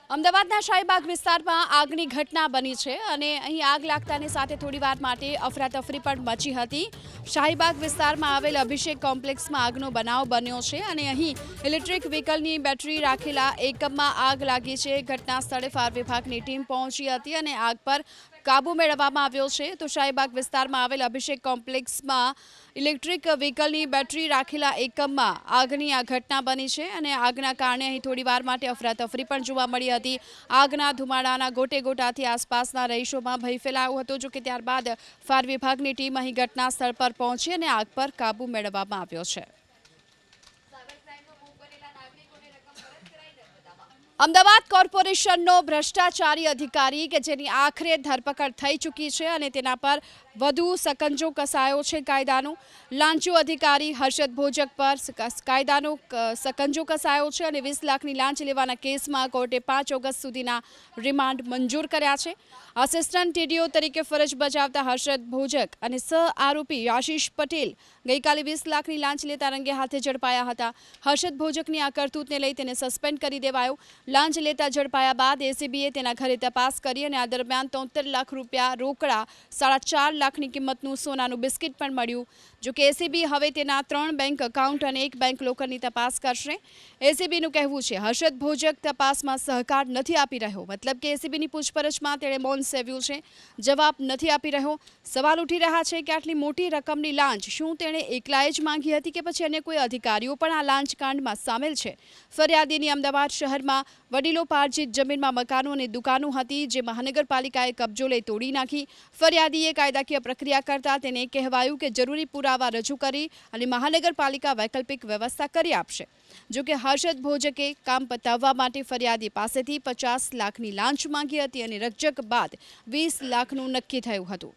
અમદાવાદના શાહીબાગ વિસ્તારમાં આગની ઘટના બની છે અને અહીં આગ લાગતાની સાથે થોડીવાર માટે અફરાતફરી પણ મચી હતી। શાહીબાગ વિસ્તારમાં આવેલ અભિષેક કોમ્પ્લેક્સમાં આગનો બનાવ બન્યો છે અને અહીં ઇલેક્ટ્રિક વ્હીકલની બેટરી રાખેલા એકમમાં આગ લાગી છે। ઘટના સ્થળે ફાયર વિભાગની ટીમ પહોંચી હતી અને આગ પર કાબુ મેળવવામાં આવ્યો છે। તો શાહીબાગ વિસ્તારમાં આવેલ અભિષેક કોમ્પ્લેક્સમાં ઇલેક્ટ્રિક વ્હીકલની બેટરી રાખેલા એકમમાં આગની આ ઘટના બની છે અને આગના કારણે અહીં થોડીવાર માટે અફરાતફરી પણ જોવા મળી હતી। આગના ધુમાડાના ગોટે ગોટાથી આસપાસના રહીશોમાં ભય ફેલાયો હતો। જો કે ત્યારબાદ ફાયર વિભાગની ટીમ અહીં ઘટના સ્થળ પર પહોંચી અને આગ પર કાબુ મેળવવામાં આવ્યો છે। અમદાવાદ કોર્પોરેશનનો ભ્રષ્ટાચારી અધિકારી કે જેની આખરે ધરપકડ થઈ ચૂકી છે અને તેના પર વધુ સકંજો કસાયો છે કાયદાનો। લાંચુ અધિકારી હર્ષદ ભોજક પર કાયદાનો સકંજો કસાયો છે અને 20 લાખની લાંચ લેવાના કેસમાં કોર્ટે 5 ઓગસ્ટ સુધીના રિમાન્ડ મંજૂર કર્યા છે। આસિસ્ટન્ટ ટીડીઓ તરીકે ફરજ બજાવતા હર્ષદ ભોજક અને સહ આરોપી આશીષ પટેલ ગઈકાલે 20 લાખની લાંચ લેતા રંગે હાથે ઝડપાયા હતા। હર્ષદ ભોજકની આ કરતૂતને લઈ તેને સસ્પેન્ડ કરી દેવાયો। લાંચ લેતા ઝડપાયા બાદ એસીબીએ તેના ઘરે તપાસ કરી અને આ દરમિયાન 73 લાખ રૂપિયા રોકડા 4.5 લાખની કિંમતનું સોનાનું બિસ્કિટ પણ મળ્યું। જો કે એસીબી હવે તેના 3 બેંક એકાઉન્ટ અને 1 બેંક લોકરની તપાસ કરશે। એસીબીનું કહેવું છે હર્ષદ ભોજક તપાસમાં સહકાર નથી આપી રહ્યો, મતલબ કે એસીબીની પૂછપરછમાં તેણે મૌન સેવ્યું છે, જવાબ નથી આપી રહ્યો। સવાલ ઉઠી રહ્યા છે કે આટલી મોટી રકમની લાંચ શું તેણે એકલાએ જ માંગી હતી કે પછી અન્ય કોઈ અધિકારીઓ પણ આ લાંચકાંડમાં સામેલ છે? ફરિયાદીની અમદાવાદ શહેરમાં વડીલોપાર્જિત જમીનમાં મકાનો અને દુકાનો હતી જે મહાનગરપાલિકાએ કબજો લઈ તોડી નાખી। ફરિયાદીએ કાયદાકીય પ્રક્રિયા કરતા તેને કહેવાયું કે જરૂરી પુરાવા રજૂ કરી અને મહાનગરપાલિકા વૈકલ્પિક વ્યવસ્થા કરી આપશે। જો કે હર્ષદ ભોજકે કામ પતાવવા માટે ફરિયાદી પાસેથી 50 લાખની લાંચ માંગી હતી અને રકઝક બાદ 20 લાખનું નક્કી થયું હતું।